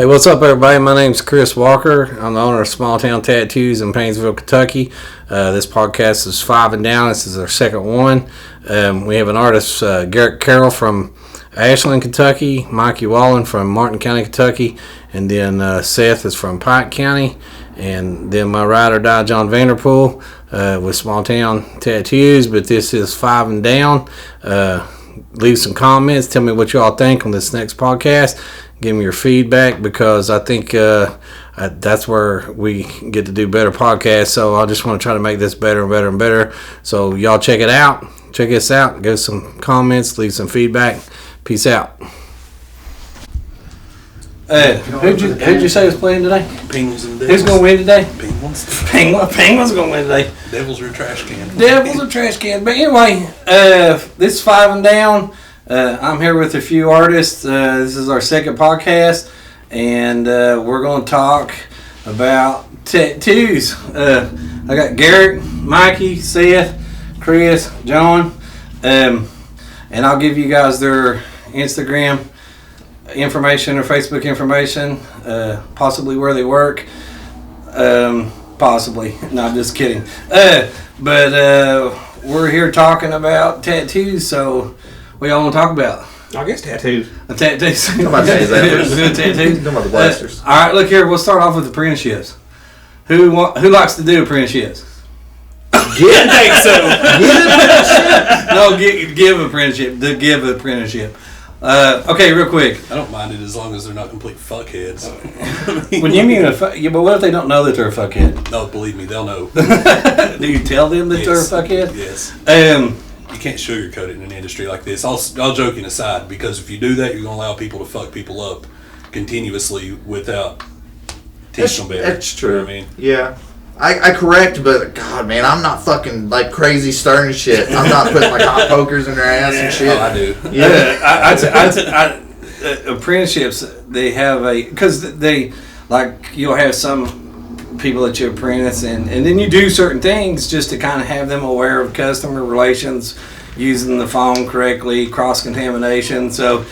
Hey, what's up, everybody? My name's Chris Walker. I'm the owner of Small Town Tattoos in Painesville, Kentucky. This podcast is 5 and Down. This is our second one. We have an artist, Garrett Carroll from Ashland, Kentucky, Michael Wallen from Martin County, Kentucky, and then Seth is from Pike County, and then my ride or die, John Vanderpool, with Small Town Tattoos. But this is 5 and Down. Leave some comments. Tell me what you all think on this next podcast. Give me your feedback, because I think that's where we get to do better podcasts. So I just want to try to make this better and better and better. So y'all check it out. Check us out. Give some comments. Leave some feedback. Peace out. Who'd you say was playing today? Penguins and Devils. Who's going to win today? Penguins. Penguins going to win today. Devils are a trash can. Devils are trash cans. But anyway, this is 5 and Down. I'm here with a few artists. This is our second podcast, and we're going to talk about tattoos. I got Garrett, Mikey, Seth, Chris, John, and I'll give you guys their Instagram information or Facebook information, possibly where they work. Possibly. No, I'm just kidding. But we're here talking about tattoos, so what y'all want to talk about? I guess tattoos. Tattoos. Talk about tattoos. Tattoos. Talk about the blasters. All right, look here. We'll start off with apprenticeships. Who likes to do apprenticeships? Get think so. No, give apprenticeship. Give apprenticeship. Okay, real quick. I don't mind it as long as they're not complete fuckheads. When you mean but what if they don't know that they're a fuckhead? No, believe me, they'll know. Do you tell them that Yes. they're a fuckhead? Yes. You can't sugarcoat it in an industry like this. All joking aside, because if you do that, you're going to allow people to fuck people up continuously without teaching them better. That's true. You know what I mean? Yeah. I correct, but God, man, I'm not fucking like crazy stern and shit. I'm not putting like hot pokers in their ass and shit. Oh, I do. Yeah. Apprenticeships, they have because they, like, you'll have some people that you apprentice, and then you do certain things just to kind of have them aware of customer relations, using the phone correctly, cross-contamination. So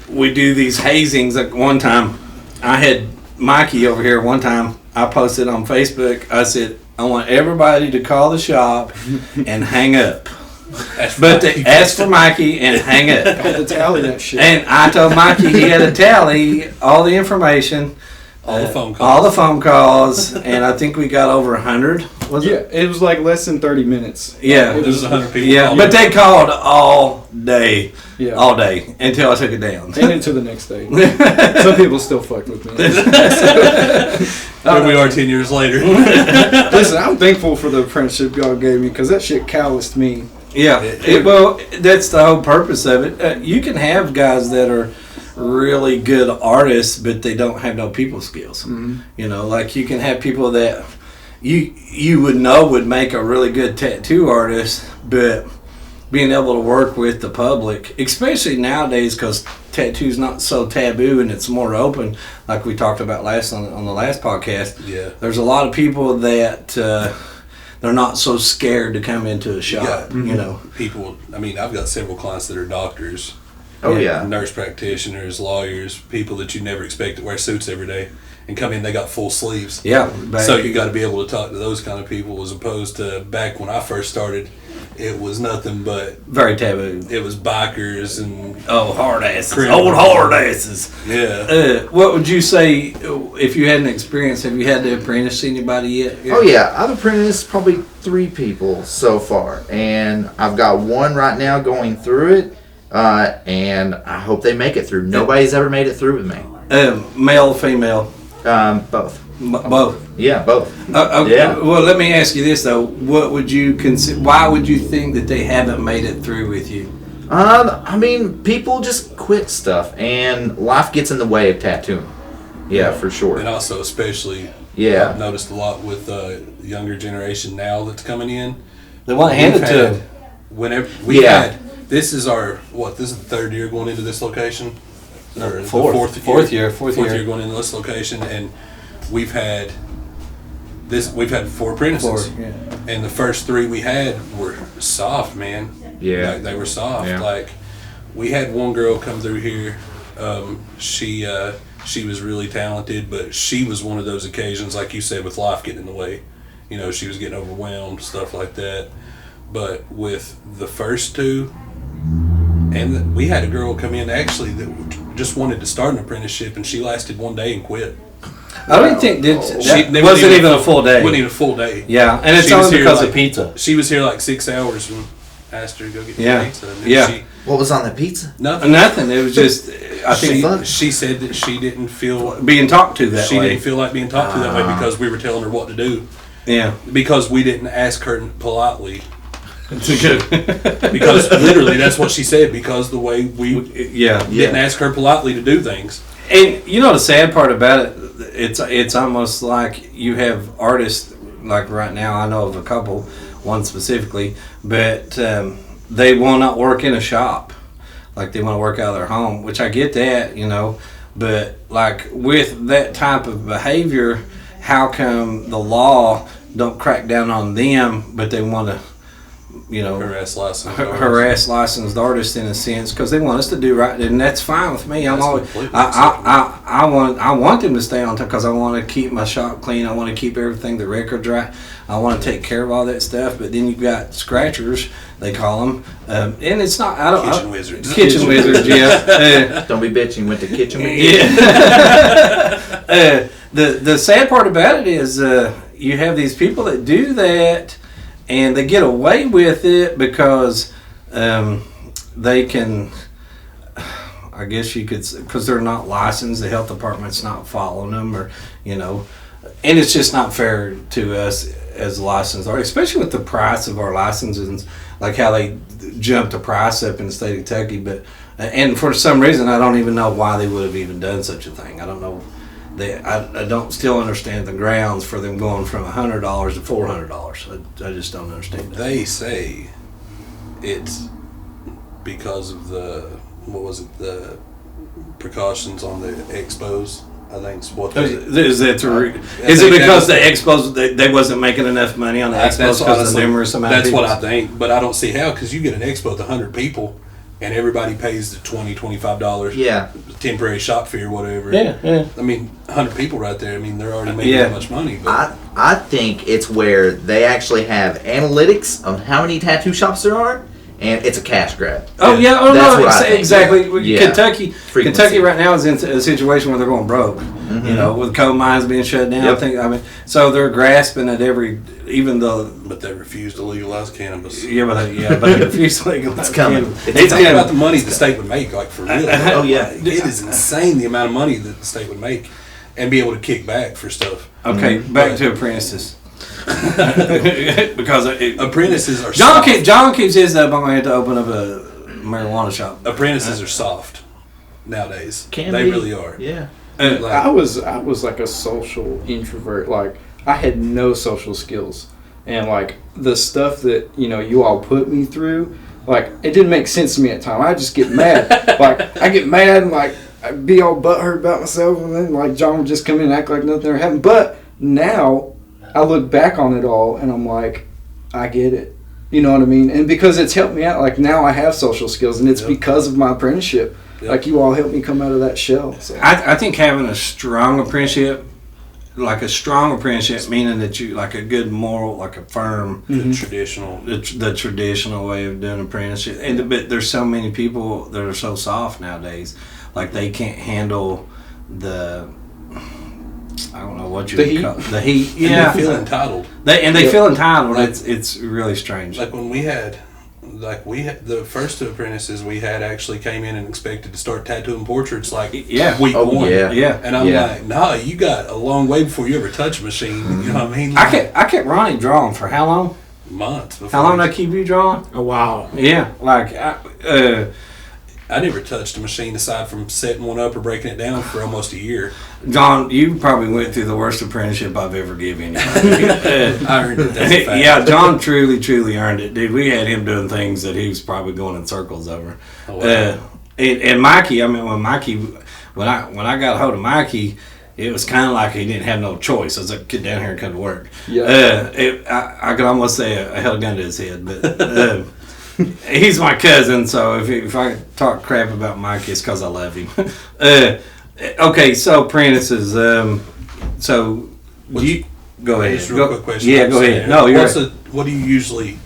we do these hazings. Like one time, I had Mikey over here. One time, I posted on Facebook, I said, I want everybody to call the shop and hang up. But they ask for Mikey and hang up. I had to tally that shit. And I told Mikey he had to tally all the information. All the phone calls. All the phone calls. And I think we got over 100. Was Yeah, it? it was like less than 30 minutes. Yeah. There was 100 people. Yeah, calling. but they called all day. Yeah. All day until I took it down. And into the next day. Some people still fucked with me. Here we are 10 years later. Listen, I'm thankful for the apprenticeship y'all gave me, because that shit calloused me. Yeah, well, that's the whole purpose of it. You can have guys that are really good artists, but they don't have no people skills. Mm-hmm. You know, like you can have people that you would know would make a really good tattoo artist, but being able to work with the public, especially nowadays, because tattoo's not so taboo and it's more open, like we talked about on the last podcast. Yeah. There's a lot of people that they're not so scared to come into a shop. You know, People, I mean, I've got several clients that are doctors. Oh yeah. Nurse practitioners, lawyers, people that you never expect to wear suits every day and come in, they got full sleeves. yeah. So you got to be able to talk to those kind of people, as opposed to back when I first started, it was nothing but, very taboo. it was bikers and, Oh, hard asses, Criminal. old hard asses. yeah. What would you say if you had an experience? Have you had to apprentice anybody yet? Oh yeah. I've apprenticed probably 3 people so far, and I've got one right now going through it, and I hope they make it through. Nobody's ever made it through with me. Male, female, Both. both. Yeah, both. Yeah. Well, let me ask you this though: what would you consider? Why would you think that they haven't made it through with you? I mean, people just quit stuff, and life gets in the way of tattooing. Yeah, for sure. And also, especially, Yeah. I've noticed a lot with the younger generation now that's coming in. They want to hand it to them. Whenever we Yeah. had, this is the 3rd year going into this location? Or the Fourth year going into this location, and we've had 4 apprentices. Yeah. And the first 3 we had were soft, man. Yeah. Like, they were soft. Yeah. Like, we had one girl come through here. She She was really talented, but she was one of those occasions, like you said, with life getting in the way. You know, she was getting overwhelmed, stuff like that. But with the first two, and we had a girl come in actually that just wanted to start an apprenticeship, and she lasted 1 day and quit. I don't think that They wasn't even a full day. Wasn't even a full day. Yeah, and it's She was only here because like- of pizza. She was here like 6 hours and asked her to go get Yeah. pizza. And then Yeah. What was on the pizza? Nothing. Nothing. It was just I think She said that she didn't feel being talked to that she way. didn't feel like being talked to that way because we were telling her what to do. Yeah, Because we didn't ask her politely. it's a good. Because literally that's what she said. Because the way we Yeah, didn't ask her politely to do things. and you know the sad part about it, it's almost like you have artists like right now. I know of a couple, one specifically, but they will not work in a shop. Like they want to work out of their home, which I get that, you know. But like with that type of behavior, how come the law don't crack down on them, but they want to, you know, Harass licensed harass licensed artists in a sense because they want us to do right, and that's fine with me. I'm That's always completely I want them to stay on top because I want to keep my shop clean. I want to keep everything, the records right. I want to take care of all that stuff. But then you've got scratchers, they call them, and it's not. Kitchen wizards. Kitchen wizards, yeah. Don't be bitching with the kitchen. Yeah. The sad part about it is you have these people that do that and they get away with it because they can, I guess you could, because they're not licensed, the health department's not following them, or, you know, and it's just not fair to us as licensed artists, especially with the price of our licenses, like how they jumped the price up in the state of Kentucky. But and for some reason, I don't even know why they would have even done such a thing. I don't know. I don't still understand the grounds for them going from $100 to $400. I just don't understand that. They say it's because of the the precautions on the expos. I think it's what they. Is it because the expos they wasn't making enough money on the expos because of the numerous amount of That's people? what I think, but I don't see how, because you get an expo with 100 people and everybody pays the $20-$25 Yeah. temporary shop fee or whatever. Yeah. I mean, 100 people right there. I mean, they're already making that much money. But I think it's where they actually have analytics on how many tattoo shops there are, and it's a cash grab. Oh yeah, oh That's no, what I think. exactly. Yeah. Kentucky right now is in a situation where they're going broke. Mm-hmm. You know, with coal mines being shut down. Yep. I mean, so they're grasping at even though. But they refuse to legalize cannabis. But they refuse to legalize. It's coming. cannabis. Think about the money the state would make, like for real. Oh, yeah. It is insane the amount of money that the state would make and be able to kick back for stuff. Okay, back to apprentices. Because Apprentices are John soft. keeps his up. I'm going to have to open up a marijuana shop. Apprentices are soft nowadays. Can They be. really are. Yeah. Like, I was like a social introvert. Like I had no social skills, and like the stuff that you all put me through, like it didn't make sense to me at the time. I just get mad. Like I get mad and like I'd be all butthurt about myself, and then like John would just come in and act like nothing ever happened. But now I look back on it all and I'm like, I get it. You know what I mean? And because it's helped me out, like now I have social skills, and it's because of my apprenticeship. Yep. Like you all helped me come out of that shell. So. I think having a strong apprenticeship, meaning that you like a good moral, like a firm, the traditional. the traditional way of doing apprenticeship. But there's so many people that are so soft nowadays, like they can't handle the. I don't know what you The would heat? call the heat. And Yeah, they feel entitled. they feel entitled. Like- It's really strange. Like when we had the first two apprentices we had actually came in and expected to start tattooing portraits like Yeah. week Oh, one. yeah. Yeah. And I'm Yeah. like, nah, you got a long way before you ever touch a machine. You know what I mean? I kept Ronnie drawing for how long? Months before. How long did I keep you drawing? Oh wow. Yeah, like I never touched a machine aside from setting one up or breaking it down for almost a year. John, you probably went through the worst apprenticeship I've ever given anybody. I earned it. That's a fact. Yeah, John truly earned it, dude. We had him doing things that he was probably going in circles over. Oh, wow. And Mikey, I mean, when I got a hold of Mikey, it was kind of like he didn't have no choice. I was like, get down here and come to work. Yeah. I could almost say I held a gun to his head, but he's my cousin, so if I talk crap about Mikey, it's because I love him. Okay, so apprentices. So you go ahead. Just a real quick question. Yeah, go ahead. No, you're. What do you usually,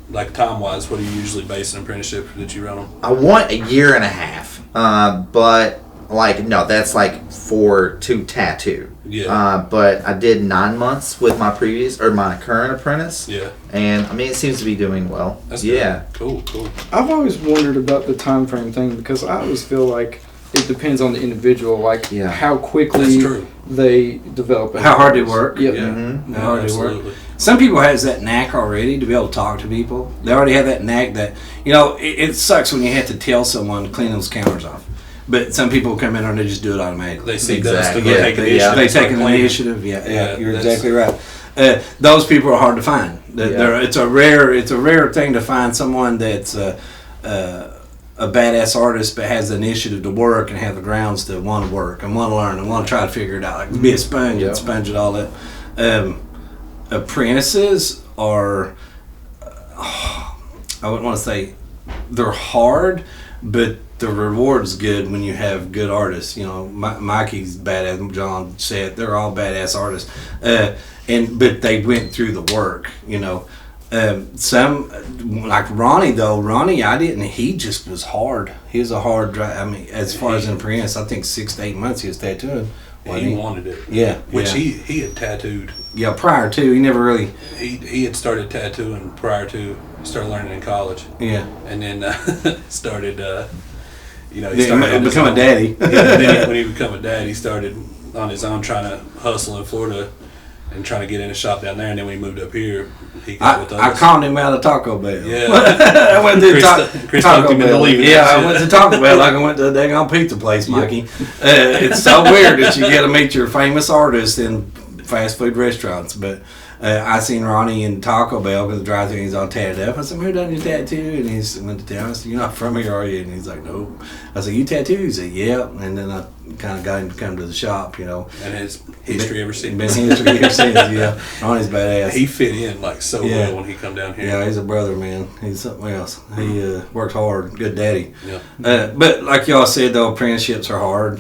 like time wise? What do you usually base an apprenticeship that you run on? I want a year and a half, but like no, that's like to tattoo. Yeah. But I did 9 months with my current apprentice. Yeah. And I mean, it seems to be doing well. That's yeah. Good. Cool. I've always wondered about the time frame thing because I always feel like it depends on the individual, like how quickly they develop. How hard they work. Yep. Yeah. Mm-hmm. How hard they work. Some people has that knack already to be able to talk to people. They already have that knack that, it sucks when you have to tell someone to clean those counters off. But some people come in and they just do it automatically. They see Exactly. dust and they take initiative. They take an initiative. Yeah, you're that's- exactly right. Those people are hard to find. It's a rare thing to find someone that's a badass artist but has the initiative to work and have the grounds to want to work and want to learn and want to try to figure it out. Like be a sponge and sponge it all up. Apprentices are, I wouldn't want to say they're hard, but the reward's good when you have good artists. Mikey's badass. John said they're all badass artists, but they went through the work. Some like Ronnie though. Ronnie, he just was hard. He was a hard drive. I mean, as far as an apprentice, I think 6 to 8 months he was tattooing. He wanted it. Yeah, Which he had tattooed. Yeah, prior to he never really. He had started tattooing prior to started learning in college. Yeah, and then started. He started become a daddy. Then when he became a dad, he started on his own trying to hustle in Florida and trying to get in a shop down there. And then when he moved up here, he got with us. I conned him out of Taco Bell. Yeah, I went to Chris Taco talked him into Bell. leaving. Yeah, I went to Taco Bell like I went to a daggone pizza place, Mikey. It's so weird that you get to meet your famous artists in fast food restaurants, but. I seen Ronnie in Taco Bell because the drive-thru he's all tatted up. I said, "Who done your tattoo?" And he went to town. I said, "You're not from here, are you?" And he's like, "Nope." I said, "You tattoo?" He said, "Yeah." And then I kind of got him to come to the shop, And his history ever since. Been history ever since, yeah. Ronnie's badass. He fit in so well when he come down here. Yeah, he's a brother, man. He's something else. He works hard. Good daddy. Yeah. But like y'all said, though, apprenticeships are hard.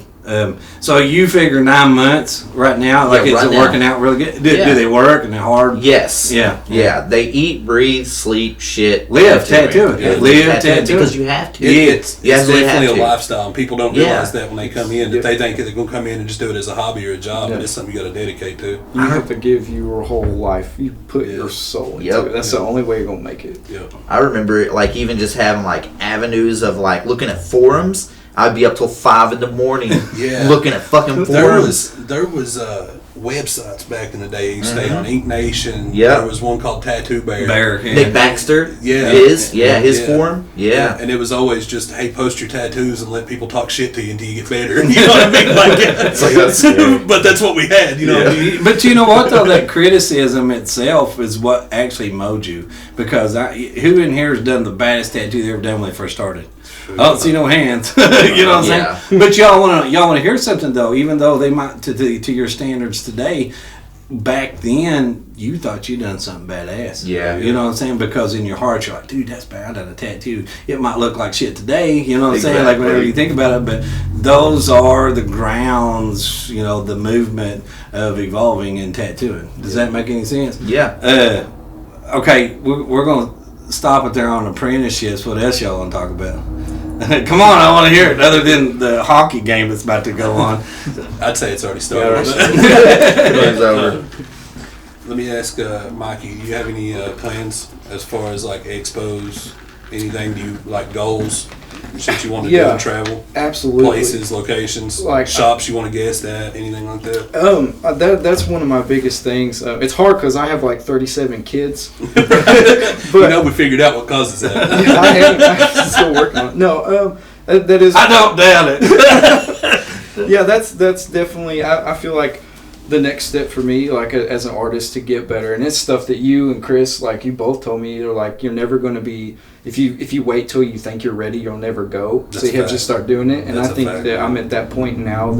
So you figure 9 months right now, like is it working out really good? Do they work and they're hard? Yes. Yeah. They eat, breathe, sleep, shit. Live tattooing. Yeah. Live tattooing. Because you have to. It's definitely definitely a lifestyle, and people don't realize that when they come in, that they think that they're going to come in and just do it as a hobby or a job, but it's something you got to dedicate to. You have to give your whole life. You put your soul into it. That's the only way you're going to make it. Yep. I remember even just having avenues of looking at forums. I'd be up till 5 in the morning looking at fucking forums. There was websites back in the day. You stay on Ink Nation. Yeah. There was one called Tattoo Bear. Nick Baxter. Yeah. His forum. Yeah. And it was always just, hey, post your tattoos and let people talk shit to you until you get better. You know what I mean? That's scary. But that's what we had. You know what I mean? But you know what though? That criticism itself is what actually mowed you. Because who in here has done the baddest tattoo they ever done when they first started? I don't see no hands. You know what I'm saying? But y'all want to hear something though. Even though they might to your standards today, back then you thought you done something badass. Yeah. You know what I'm saying? Because in your heart you're like, dude, that's bad. I done a tattoo. It might look like shit today. You know what I'm saying? Like whenever you think about it, but those are the grounds. The movement of evolving in tattooing. Does that make any sense? Yeah. Okay, we're gonna stop it there on apprenticeships. What else y'all want to talk about? Come on, I want to hear it. Other than the hockey game that's about to go on. I'd say it's already started. It's over. Let me ask Mikey, do you have any plans as far as expos, anything? Do you goals, shit you want to do and travel? Absolutely. Places, locations, shops you want to guest at, anything like that? That's one of my biggest things. It's hard because I have 37 kids. But we figured out what causes that. I'm still working on it. No, that is. I don't doubt it. Yeah, that's definitely. I feel like the next step for me, as an artist, to get better, and it's stuff that you and Chris, you both told me, you're never going to be. If you wait till you think you're ready, you'll never go. So you have to start doing it, and I think that I'm at that point now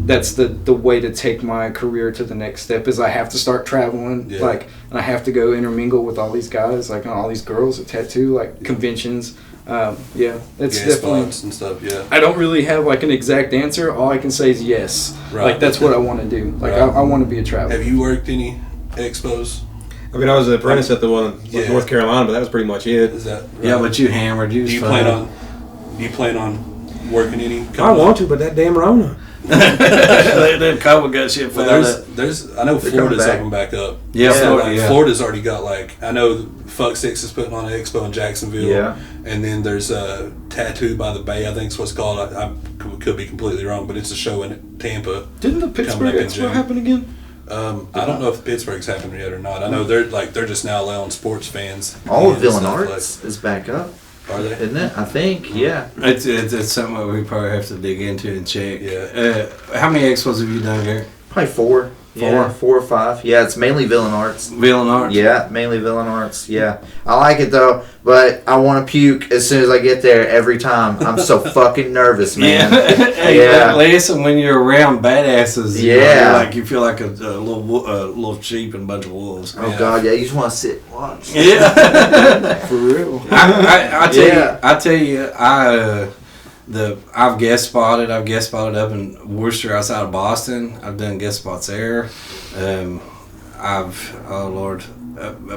that's the way to take my career to the next step is I have to start traveling, and I have to go intermingle with all these guys, and all these girls at tattoo, conventions. Yeah, it's gas definitely. spots and stuff. Yeah. I don't really have like an exact answer. All I can say is yes. Right. Like that's what I want to do. Like Right. I want to be a traveler. Have you worked any expos? I mean, I was an apprentice at the one in Yeah. North Carolina, but that was pretty much it. Is that right? Yeah, but you hammered. You do you plan on working any? I want to, but that damn Rona. That couple got shit Well, found out. there's. I know They're Florida's coming back. open back up. Yeah, So, Florida, like, yeah. Florida's already got like I know Fuck Six is putting on an expo in Jacksonville. Yeah. And then there's a Tattoo by the Bay. I think it's what's called. I could be completely wrong, but it's a show in Tampa. Didn't the Coming Pittsburgh up in Expo June. happen again? I don't know if Pittsburgh's happened yet or not. I know they're just now allowing sports fans. All of in and Villain stuff Arts is back up, Are they? isn't it? I think. Yeah. It's something that we probably have to dig into and check. Yeah. How many expos have you done, Garrett? Probably 4. Yeah, 4 or 5. Yeah, it's mainly Villain Arts. Villain Arts? Yeah, mainly Villain Arts. Yeah, I like it though, but I want to puke as soon as I get there every time. I'm so fucking nervous, man. Hey, Yeah. listen, when you're around badasses, you know, Yeah. you feel like a little sheep and a bunch of wolves. Oh god, yeah, you just want to sit and watch. Yeah. For real. I tell Yeah. you, I've guest spotted up in Worcester outside of Boston. I've done guest spots there. I've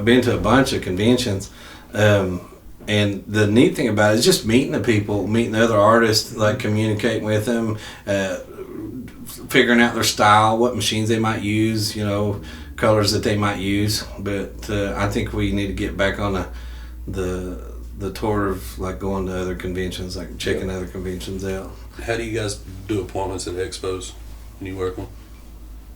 been to a bunch of conventions. And the neat thing about it is just meeting the people, meeting the other artists, like communicating with them, figuring out their style, what machines they might use, you know, colors that they might use. But I think we need to get back on the tour of like going to other conventions, like checking other conventions out. How do you guys do appointments at expos when you work them?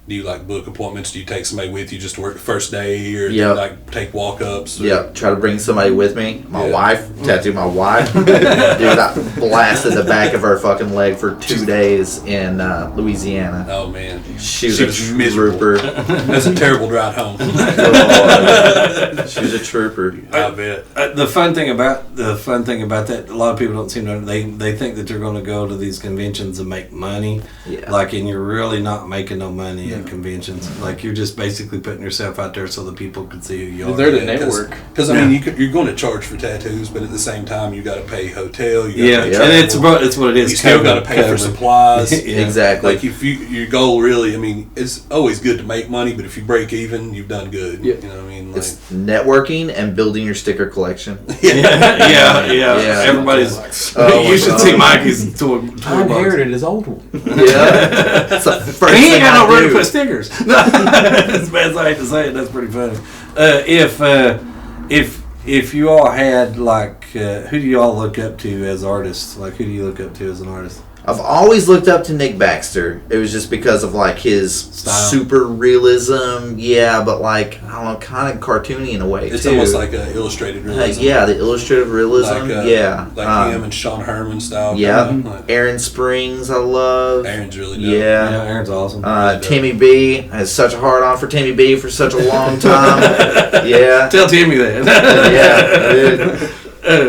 Do you like book appointments? Do you take somebody with you just to work the first day, or do you Yep. like take walk-ups? or- Yeah, try to bring somebody with me. My Yeah. wife, tattoo my wife. Dude, I blasted the back of her fucking leg for 2 days in Louisiana. Oh man, She was She a was miserable. trooper. that's a terrible ride home. She was a trooper. I bet. The fun thing about that, a lot of people don't seem to. They think that they're going to go to these conventions and make money, Yeah. like, and you're really not making no money at conventions. Like, you're just basically putting yourself out there so that people can see who you are. They're the Yeah, network. Because I mean, you're going to charge for tattoos, but at the same time, you got to pay hotel. You Yeah, gotta pay Yeah. and it's travel. what it is. You still got to pay for supplies. Yeah. Exactly. Like if your goal really, I mean, it's always good to make money, but if you break even, you've done good. Yeah. You know what I mean? Like, It's networking and building your sticker collection. yeah. Everybody's. Oh you my should God. see Mikey's tour. I inherited his old one. Yeah. That's the first He thing ain't got I no room to do. put stickers. As bad as I hate to say it, that's pretty funny. If you all had like, who do you all look up to as artists? Like, who do you look up to as an artist? I've always looked up to Nick Baxter. It was just because of like his Style. super realism, yeah, but like I don't know, kind of cartoony in a way it's too. almost like an illustrated realism. Yeah, the illustrative realism, yeah, like him and Sean Herman style. yeah. kinda, like, Aaron Springs, I love. Aaron's really dope. Yeah. Aaron's awesome. Timmy B has such a hard on for Timmy B for such a long time. Yeah, Tell Timmy that. yeah, dude.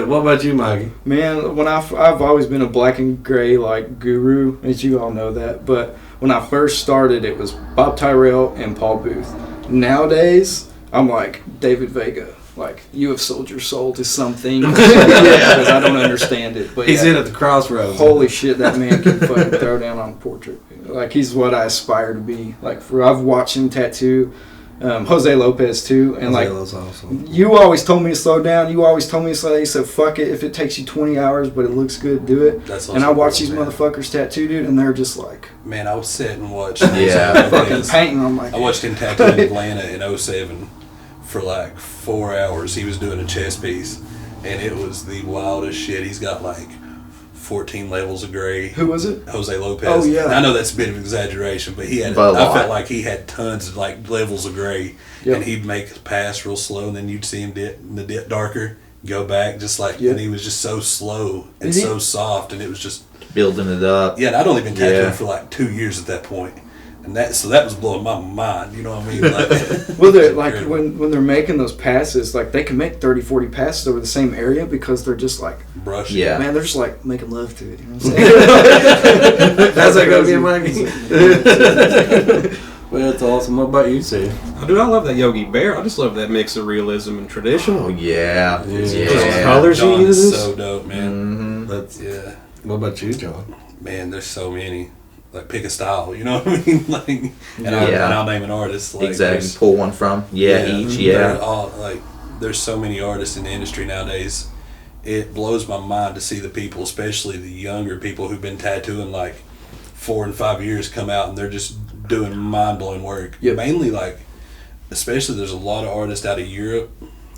What about you, Mikey? Man, when I've always been a black and gray like guru, as you all know that. But when I first started, it was Bob Tyrell and Paul Booth. Nowadays, I'm like David Vega. Like, you have sold your soul to something. Because I don't understand it. But He's yeah, in at the crossroads. holy shit, that man can fucking throw down on a portrait. Like, he's what I aspire to be. Like, I've watched him tattoo Jose Lopez too, and like, That's awesome. you always told me to slow down. You always told me to slow down. You said, fuck it. If it takes you 20 hours, but it looks good, do it. That's And I also watch cool, these man. motherfuckers tattoo, dude, and they're just like Man, I was sitting and watched. Yeah. fucking painting. I'm like, I watched him tattoo in Atlanta in 07 for like 4 hours. He was doing a chest piece, and it was the wildest shit. He's got like 14 levels of gray. who was it? Jose Lopez. Oh, yeah. And I know that's a bit of exaggeration, but he had. But a I lot. felt like he had tons of like levels of gray, Yep. and he'd make a pass real slow, and then you'd see him dip in the dip darker, go back, just like, Yep. and he was just so slow and Is he- so soft, and it was just. Building it up. Yeah, and I'd only been tattooing Yeah. for like 2 years at that point, and that was blowing my mind. You know what I mean? Like, Well, they're like when they're making those passes, like they can make 30, 40 passes over the same area because they're just like, brush. Yeah. man, they're just like making love to it. You know what I'm saying? How's that going to be, Mikey? Well, it's awesome. What about you, Sid? Oh, dude, I love that Yogi Bear. I just love that mix of realism and tradition. Oh yeah, Those yeah. colors he John's uses. so dope, man. That's Yeah, What about you, John? man. There's so many. Like pick a style, you know what I mean? Like, and I'll name an artist. Like, Exactly. there's- Pull one from each. they're all like. There's so many artists in the industry nowadays. It blows my mind to see the people, especially the younger people who've been tattooing like 4 and 5 years, come out and they're just doing mind blowing work. Yep. Mainly like, especially there's a lot of artists out of Europe,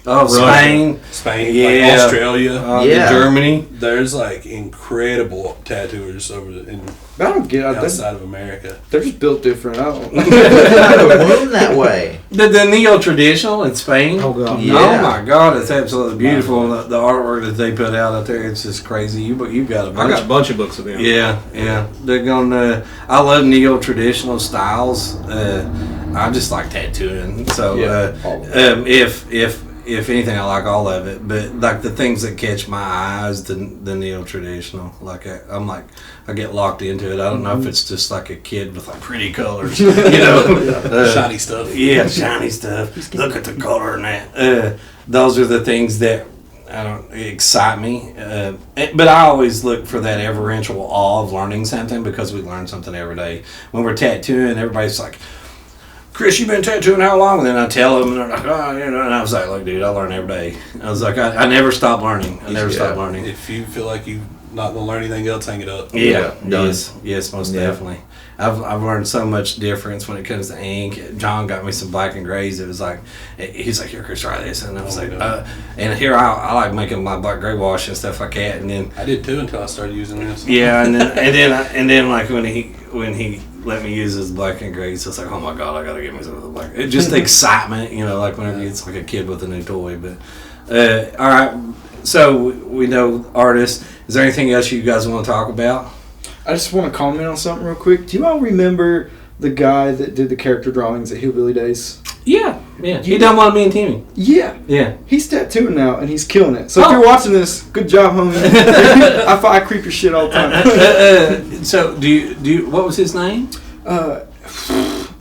Oh, Spain. Spain, Yeah. like Australia. Yeah. Germany. There's like incredible tattooers in But I don't get it. outside of America. They're just built different. I don't. Bloom that way. The neo-traditional in Spain. Oh, God. Yeah. Oh my God, it's absolutely beautiful. The artwork that they put out there, it's just crazy. You've got a I bunch. got a bunch of books of them. Yeah. They're gonna. I love neo-traditional styles. I just like tattooing. So if anything, I like all of it. But like the things that catch my eyes, the neo-traditional. Like I get locked into it. I don't know if it's just like a kid with like pretty colors, you know, Shiny stuff. Yeah, shiny stuff. Look at the color in that. Those are the things that excite me. But I always look for that reverential awe of learning something, because we learn something every day. When we're tattooing, everybody's like, Chris, you've been tattooing how long? And then I tell them, and they're like, oh, you know. And I was like, look, dude, I learn every day. I was like, I never stop learning. I never stop learning. If you feel like you're not gonna learn anything else, hang it up. Yeah, done. yes, most Yeah. definitely. I've learned so much difference when it comes to ink. John got me some black and grays. It was like, he's like, here, Chris, try this, and I was like, and here I like making my black gray wash and stuff like that. And then I did too until I started using this. yeah, and then like when he let me use his black and grays, it's like, oh my God, I gotta get me some of the black. It just the excitement, you know, like whenever it's like a kid with a new toy. But all right, so we know artists. Is there anything else you guys want to talk about? I just want to comment on something real quick. Do you all remember the guy that did the character drawings at Hillbilly Days? Yeah. He done one of me and Timmy. Yeah. Yeah. He's tattooing now, and he's killing it. So Oh. if you're watching this, good job, homie. I creep your shit all the time. So do you? What was his name?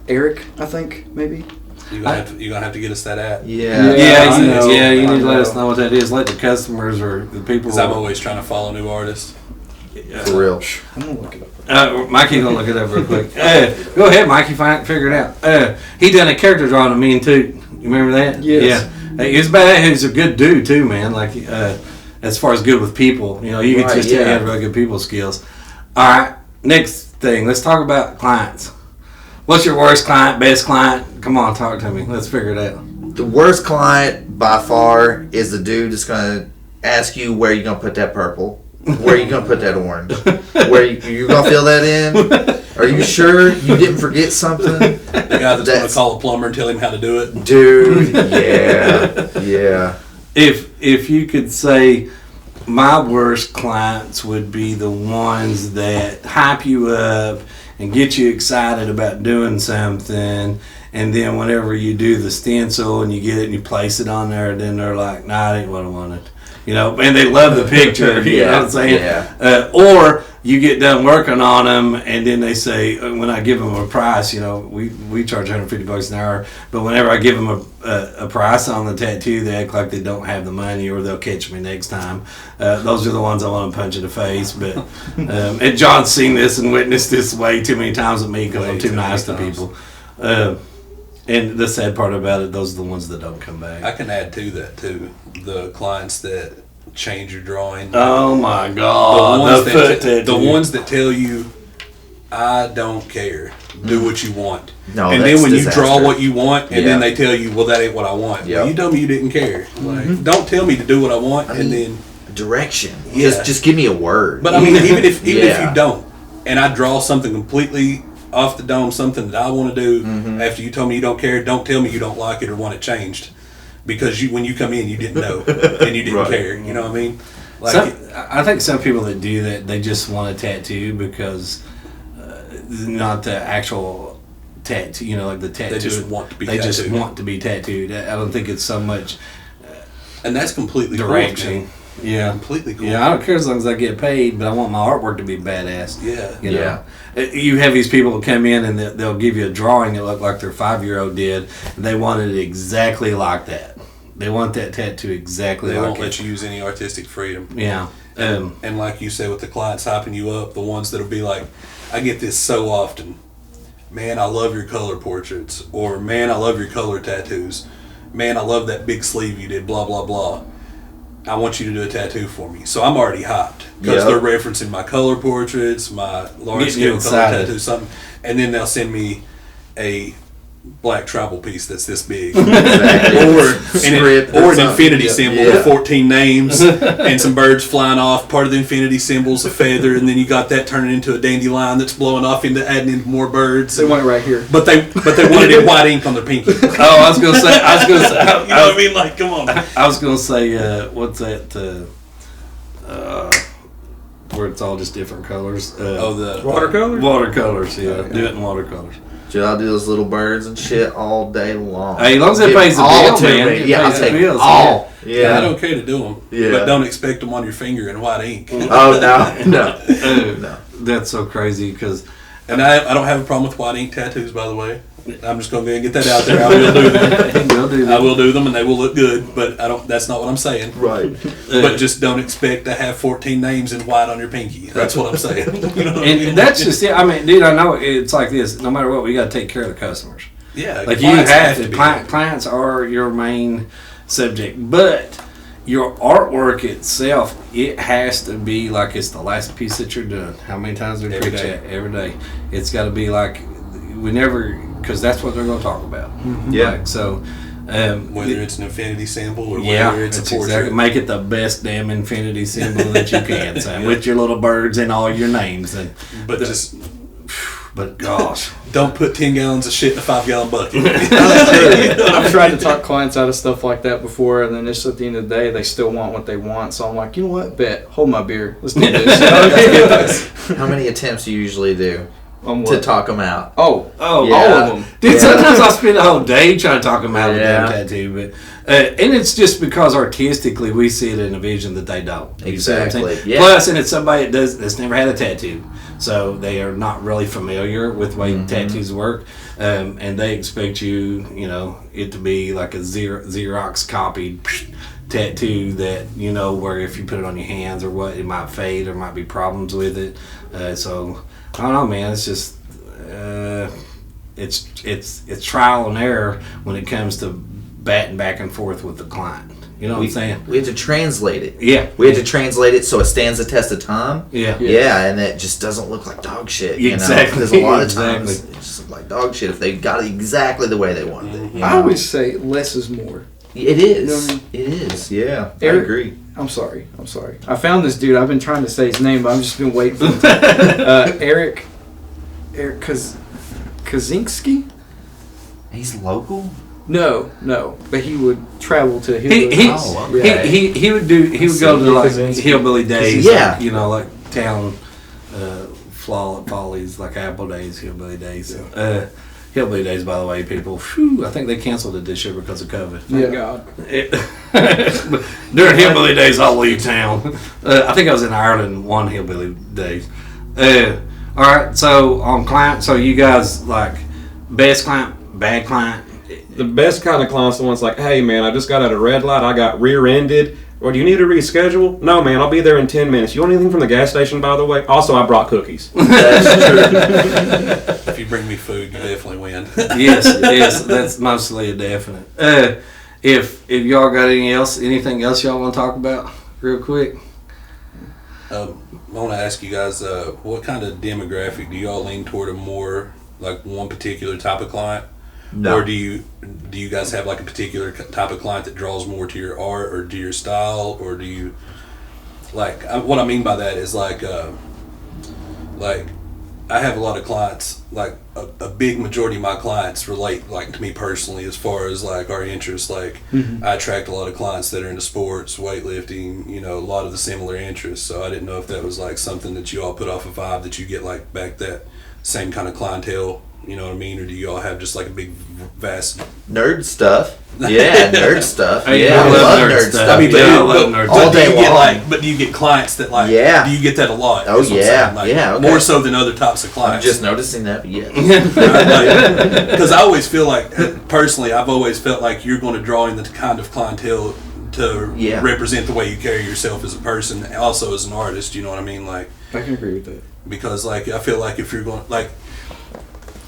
Eric, I think, maybe. You're gonna have to get us that app. Yeah. Yeah, I know. You need to let I us know what that is. Let the customers or the people. Because I'm always trying to follow new artists. For real. I'm going to look it up. Mikey gonna look it up real quick. Go ahead, Mikey. Figure it out. He done a character drawing of me and Toot. You remember that? Yes. Yeah. He was bad. He's a good dude too, man. Like as far as good with people, you know, you can Right, just tell he yeah. had really good people skills. All right. Next thing, let's talk about clients. What's your worst client, best client? Come on, talk to me. Let's figure it out. The worst client by far is the dude that's gonna ask you where you gonna put that purple. Where you gonna put that orange? Where you gonna fill that in? Are you sure you didn't forget something? The guy that's gonna call a plumber and tell him how to do it. Dude, yeah. If you could say, my worst clients would be the ones that hype you up and get you excited about doing something, and then whenever you do the stencil and you get it and you place it on there, then they're like, nah, that ain't what I wanted. You know, and they love the picture, you know what I'm saying? Yeah. Or you get done working on them, and then they say, when I give them a price, you know, we charge $150 an hour, but whenever I give them a price on the tattoo, they act like they don't have the money, or they'll catch me next time. Those are the ones I want to punch in the face. But and John's seen this and witnessed this way too many times with me, because I'm too nice to people. And the sad part about it, those are the ones that don't come back. I can add to that too. The clients that change your drawing. Oh my God! The ones that tell you, I don't care. Do what you want. No, and that's then when you disaster. draw what you want, and Yeah. then they tell you, well, that ain't what I want. Yep. Well, you told me you didn't care. Like, don't tell me to do what I want, and then. Direction. Yeah. Just give me a word. But I mean, even if Yeah. you don't, and I draw something completely off the dome, something that I want to do, after you told me you don't care, don't tell me you don't like it or want it changed, because when you come in, you didn't know and you didn't Right. care. You know what I mean? Like, I think some people that do that, they just want a tattoo because not the actual tattoo, you know, like the tattoo. they just want to be. They tattooed. just want to be tattooed. I don't think it's so much and that's completely cool, direction. man. Yeah. Completely cool. Yeah, I don't care as long as I get paid, but I want my artwork to be badass. Yeah. You know? You have these people who come in and they'll give you a drawing that looked like their 5-year-old did, and they want it exactly like that. They want that tattoo exactly They like won't it. let you use any artistic freedom. Yeah. And like you said, with the clients hyping you up, the ones that'll be like, I get this so often. Man, I love your color portraits. Or, man, I love your color tattoos. Man, I love that big sleeve you did, blah, blah, blah. I want you to do a tattoo for me. So I'm already hyped. Because they're referencing my color portraits, my large scale color tattoos, something. And then they'll send me a black tribal piece that's this big. Exactly. or an infinity symbol with 14 names and some birds flying off. Part of the infinity symbol's a feather, and then you got that turning into a dandelion that's blowing off into adding in more birds. They want it right here. But they wanted it in white ink on their pinky. Oh, I was gonna say. You know what I mean? Like, come on. I was gonna say, what's that? Where it's all just different colors. The Watercolor? Watercolors. Yeah, do it in watercolors. Dude, I'll do those little birds and shit all day long. Hey, as long as it Give pays the all bill, to man. me. It Yeah, I'll pays the take bills, all. Yeah, Yeah. okay to do them. Yeah. But don't expect them on your finger in white ink. Oh, no. No. That's so crazy because And I don't have a problem with white ink tattoos, by the way. I'm just going to go and get that out there. I will do them. I will do them, and they will look good. But I don't. That's not what I'm saying. Right. But just don't expect to have 14 names in white on your pinky. That's what I'm saying. You know what I mean? And that's just it. I mean, dude, I know it's like this. No matter what, we got to take care of the customers. Yeah, Like you clients have to. be. Clients are your main subject, but your artwork itself, it has to be like it's the last piece that you're doing. How many times do we Every preach day. that? Every day. It's got to be like we never, because that's what they're going to talk about. Yeah. Like, so. Whether it's an infinity symbol or Yeah, whether it's a it's portrait. exactly, make it the best damn infinity symbol that you can, son, with your little birds and all your names. And But just but gosh, don't put 10 gallons of shit in a 5-gallon bucket. I've tried to talk clients out of stuff like that before, and then just at the end of the day, they still want what they want. So I'm like, you know what? Bet. Hold my beer. Let's do this. Let's get this. How many attempts do you usually do to talk them out? Oh, Yeah. all of them. dude, Yeah. sometimes I spend the whole day trying to talk them out of the damn Yeah. tattoo, but and it's just because artistically we see it in a vision that they don't. You see what I'm saying? Exactly, yeah. Plus, and it's somebody that's never had a tattoo, so they are not really familiar with the way tattoos work, and they expect you know, it to be like a Xerox copied tattoo that, you know, where if you put it on your hands or what, it might fade or might be problems with it. So I don't know, man. It's just it's trial and error when it comes to batting back and forth with the client. You know what I'm saying? We have to translate it. Yeah. We have to translate it so it stands the test of time. Yeah. Yeah, and it just doesn't look like dog shit. You Exactly. know? Because a lot of times Exactly. it just looks like dog shit if they got it exactly the way they wanted it. you I know? always say less is more. It is. You know what I mean? It is. Yeah. I Eric- agree. I'm sorry. I found this dude. I've been trying to say his name, but I've just been waiting for him. Eric Kaczynski? He's local. No. But he would travel to his. He would go to like Kaczynski. hillbilly days, Yeah. like, you know, like town follies, like Apple Days, hillbilly days. Hillbilly days, by the way, people. Whew, I think they canceled it this year because of COVID. Thank God. During hillbilly days, I'll leave town. I think I was in Ireland one hillbilly days. All right, so on client, so you guys like best client, bad client. The best kind of client's the one's like, hey man, I just got at a red light, I got rear-ended. Or do you need to reschedule? No man, I'll be there in 10 minutes. You want anything from the gas station, by the way? Also, I brought cookies. If you bring me food, you definitely win. Yes, that's mostly a definite. If y'all got anything else y'all want to talk about real quick? I want to ask you guys, what kind of demographic do y'all lean toward a more like one particular type of client? No. Or do you guys have like a particular type of client that draws more to your art or to your style, or do you like what I mean by that is like I have a lot of clients, like a big majority of my clients relate like to me personally as far as like our interests. Like I attract a lot of clients that are into sports, weightlifting, you know, a lot of the similar interests. So I didn't know if that was like something that you all put off a vibe that you get like back that same kind of clientele You know what I mean? Or do you all have just like a big, vast Nerd stuff. Yeah, nerd stuff. Hey, Yeah, I love nerd stuff. I mean, Yeah, I but, love nerd all but do you day get long. like, but do you get clients that like? Yeah. Do you get that a lot? Oh, is what I'm yeah. saying. Like, Yeah, okay. More so than other types of I'm clients. just noticing that, but yeah. Because I always feel like, personally, I've always felt like you're going to draw in the kind of clientele to Yeah. represent the way you carry yourself as a person, also as an artist. You know what I mean? Like, I can agree with that. because like I feel like if you're going like,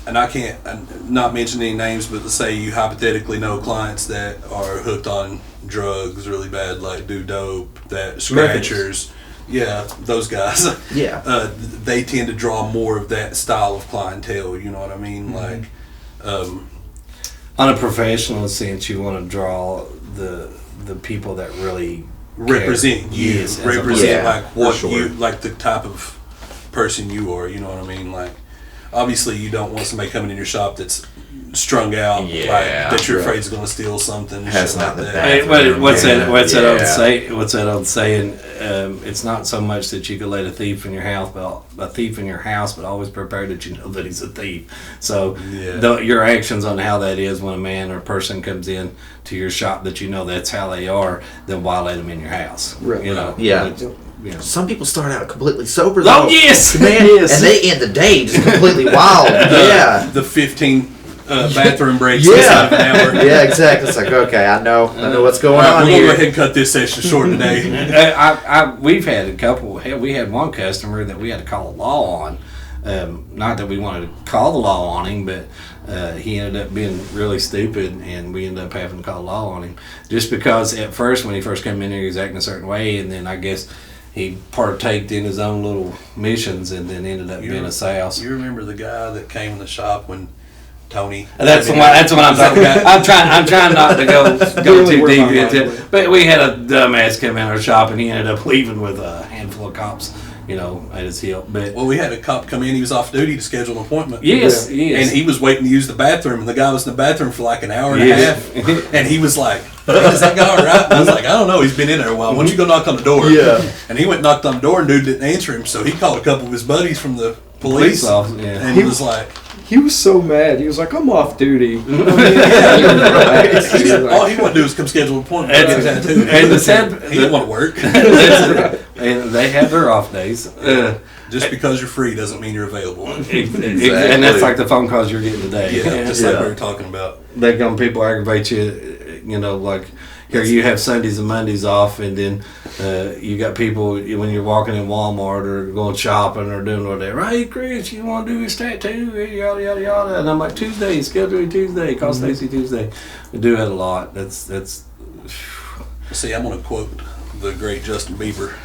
and I can't not mention any names, but to say you hypothetically know clients that are hooked on drugs really bad, like do dope, that scratchers, yeah, those guys. Yeah. They tend to draw more of that style of clientele. You know what I mean? Like, On a professional sense, you want to draw the people that really represent care. you, Yes, as a represent Yeah, like what for you sure. like, the type of person you are. You know what I mean? Like, obviously, you don't want somebody coming in your shop that's strung out, Yeah, like that you're right. afraid is going to steal something. Has Shit not like the that. Hey, what's that? What's that old Yeah. say? What's that old saying? It's not so much that you could let a thief in your house, but always prepare that you know that he's a thief. So, Yeah. your actions on how that is when a man or a person comes in to your shop that you know that's how they are, then why let them in your house? Right. You know. Yeah. You know. Some people start out completely sober, though. Oh yes, Man, Yes. and they end the day just completely wild. Yeah. The 15 bathroom breaks Yeah. inside of an hour. Yeah, exactly. It's like, okay, I know what's All going right, on we're gonna go here. ahead and cut this session short today. We've had a couple. We had one customer that we had to call the law on. Not that we wanted to call the law on him, but he ended up being really stupid, and we ended up having to call the law on him. Just because at first, when he first came in here, he was acting a certain way, and then I guess he partaked in his own little missions, and then ended up being a souse. You remember the guy that came in the shop when Tony? That's what I'm talking about. I'm trying not to go Really too where deep my mind into it. went. But we had a dumbass come in our shop, and he ended up leaving with a handful of cops, at his heel. But Well, we had a cop come in. He was off duty to schedule an appointment. yes, And yes. he was waiting to use the bathroom, and the guy was in the bathroom for like an hour and a Yes. half. And he was like, "Hey, is that guy all right?" And I was like, "I don't know. He's been in there a while. Why don't you go knock on the door?" Yeah. And he went and knocked on the door, and dude didn't answer him. So he called a couple of his buddies from the police, officer, yeah. and he was like, He was so mad. He was like, "I'm off duty." All he wanted to do was come schedule an appointment. And- Get a tattoo. and the sad- he didn't want to work. And they have their off days. Just because you're free doesn't mean you're available. And that's like the phone calls you're getting today. Yeah, just like we were talking about. They come, people aggravate you, like here you have Sundays and Mondays off, and then you got people when you're walking in Walmart or going shopping or doing whatever. Hey, Chris, you want to do his tattoo? Yada yada yada. And I'm like, Tuesday, schedule it Tuesday. Call Stacy Tuesday. We do that a lot. That's. See, I'm going to quote the great Justin Bieber.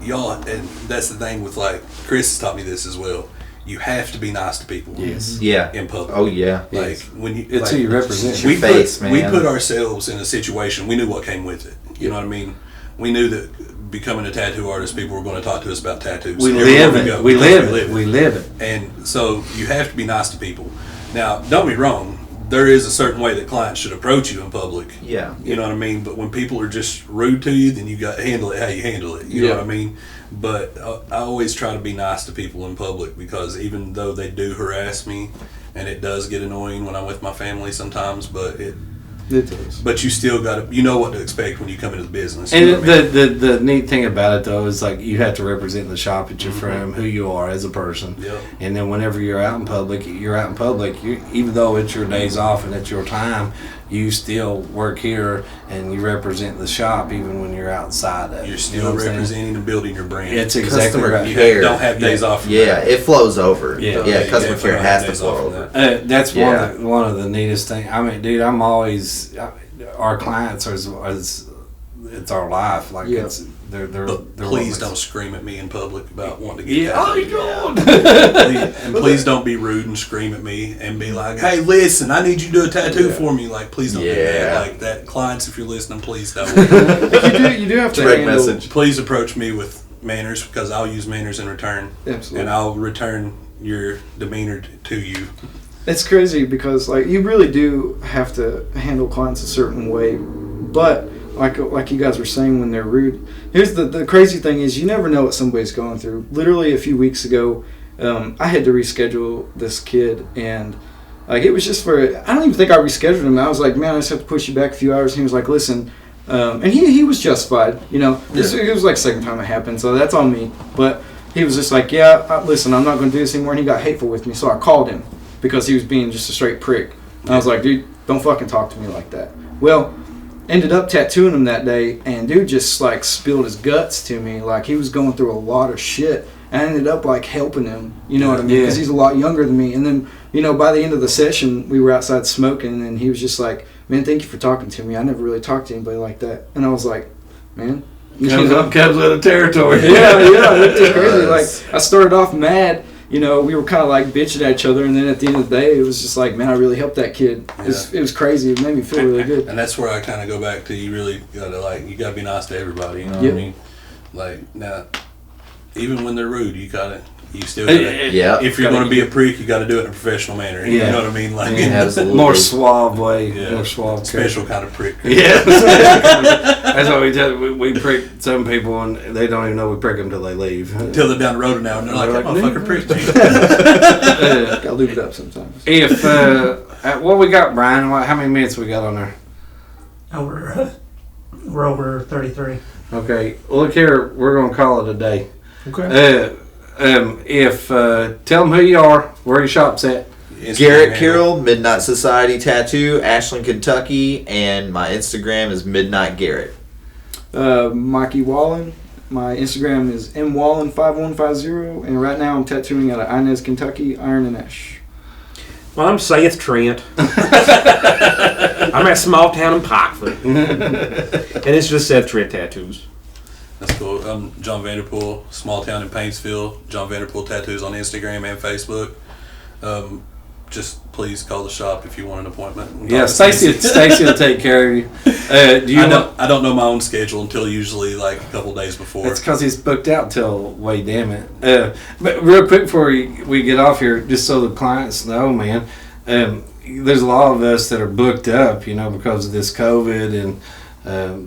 Y'all, and that's the thing with like, Chris has taught me this as well. You have to be nice to people. Yes. Yeah. In public. Oh, yeah. Like when you, It's like, who you represent. Your face, we man. put ourselves in a situation. We knew what came with it. You know what I mean? We knew that becoming a tattoo artist, people were going to talk to us about tattoos. We Everywhere live go, it. We because live it. We live it. And so you have to be nice to people. Now, don't be wrong. There is a certain way that clients should approach you in public. Yeah. You know what I mean? But when people are just rude to you, then you got to handle it how you handle it. You know what I mean? But I always try to be nice to people in public, because even though they do harass me, and it does get annoying when I'm with my family sometimes, but It does. but you still got to, you know what to expect when you come into the business. You And know what I mean? the neat thing about it though is like you have to represent the shop that you're from, who you are as a person. Yep. And then whenever you're out in public, even though it's your days off and it's your time, you still work here and you represent the shop even when you're outside of it. You're You know still what I'm saying? representing and building your brand. It's exactly Customer right. you care. don't have days off from Yeah, that. it flows over. Yeah. Yeah, customer you care don't has have to days flow off from over. that. That's Yeah. one of the neatest things. I mean, dude, I'm always our clients are it's our life. Like Yeah. they're But they're please what don't makes- scream at me in public about wanting to get Yeah. tattooed. Oh, And please don't be rude and scream at me and be like, "Hey, listen, I need you to do a tattoo for me." Like, please don't do Yeah. that. Like that, clients, if you're listening, please don't. You do have to Direct handle. message. Please approach me with manners, because I'll use manners in return, Absolutely. and I'll return your demeanor to you. It's crazy because like you really do have to handle clients a certain way, but like you guys were saying, when they're rude, here's the crazy thing is you never know what somebody's going through. Literally a few weeks ago, I had to reschedule this kid, and like it was just for. I don't even think I rescheduled him. I was like, man, I just have to push you back a few hours. And he was like, listen, and he was justified. You know, it was like second time it happened, so that's on me. But he was just like, yeah, listen, I'm not going to do this anymore. And he got hateful with me, so I called him because he was being just a straight prick. And I was like, dude, don't fucking talk to me like that. Well, ended up tattooing him that day, and dude just like spilled his guts to me. Like he was going through a lot of shit. And I ended up like helping him, you know what I mean? Because he's a lot younger than me. And then, you know, by the end of the session, we were outside smoking, and he was just like, man, thank you for talking to me. I never really talked to anybody like that. And I was like, man. Comes with the territory. Yeah, it was crazy. Like, I started off mad. You know, we were kind of like bitching at each other, and then at the end of the day, it was just like, man, I really helped that kid. Yeah. It was crazy. It made me feel really good. And that's where I kind of go back to, you really gotta you gotta be nice to everybody. You know what I mean? Like now, even when they're rude, you still gotta. Yeah. If you're going to be a prick, you got to do it in a professional manner. You know what I mean? Like absolutely. More suave way. Yeah. More suave. Special kind of prick. Yeah. That's what we do. We prick some people, and they don't even know we prick them till they leave. Until they're down the road now, and they're like, that motherfucker pricked me. Gotta lube it up sometimes. If what we got, Brian? How many minutes we got on there? We're over 33. Okay. Look here, we're gonna call it a day. Okay. Tell them who you are, where your shop's at. Garrett Carroll, Midnight Society Tattoo, Ashland, Kentucky, and my Instagram is Midnight Garrett. Michael Wallen. My Instagram is mwallen5150, and right now I'm tattooing out of Inez, Kentucky, Iron and Ash. Well, I'm Seth Trent. I'm at small town in Pikeville. And it's just Seth Trent Tattoos. That's cool. I'm John Vanderpool, small town in Paintsville. John Vanderpool Tattoos on Instagram and Facebook. Just please call the shop if you want an appointment. Yeah, Stacy will take care of you. I don't know my own schedule until usually like a couple days before. It's because he's booked out till way damn it. But real quick before we get off here, just so the clients know, man, there's a lot of us that are booked up, you know, because of this COVID and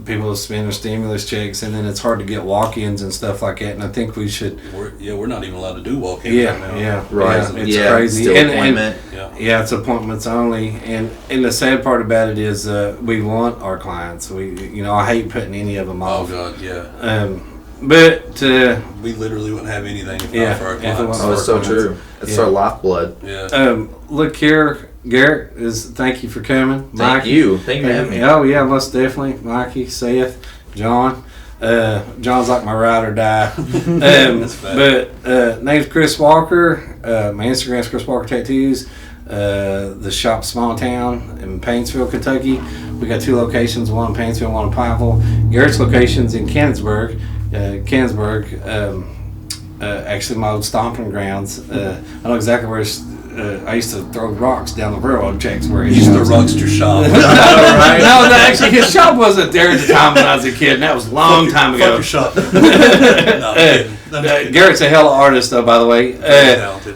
people spend their stimulus checks, and then it's hard to get walk-ins and stuff like that. And I think we should. We're not even allowed to do walk-ins right now. Right. It's crazy. Still appointment. It's appointments only. And the sad part about it is we want our clients. I hate putting any of them off. Oh God, yeah. But we literally wouldn't have anything if not for our clients. Oh, it's so true. It's our lifeblood. Yeah. Look here, Garrett, thank you for coming. Thank you for having me. Oh yeah, most definitely. Mikey, Seth, John. John's like my ride or die. But name's Chris Walker. My Instagram's Chris Walker Tattoos. The shop's small town in Paintsville, Kentucky. We got 2 locations, one in Paintsville, one in Pikeville. Garrett's location's in Canonsburg. Actually my old stomping grounds. I know exactly where I used to throw rocks down the railroad tracks where he used to Rockster shop. Right? No, actually his shop wasn't there at the time when I was a kid, and that was a long time ago. Fuck your shop. Garrett's a hell of an artist, though, by the way.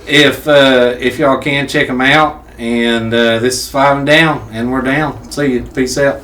If y'all can, check him out. And this is 5 and Down, and we're down. See you. Peace out.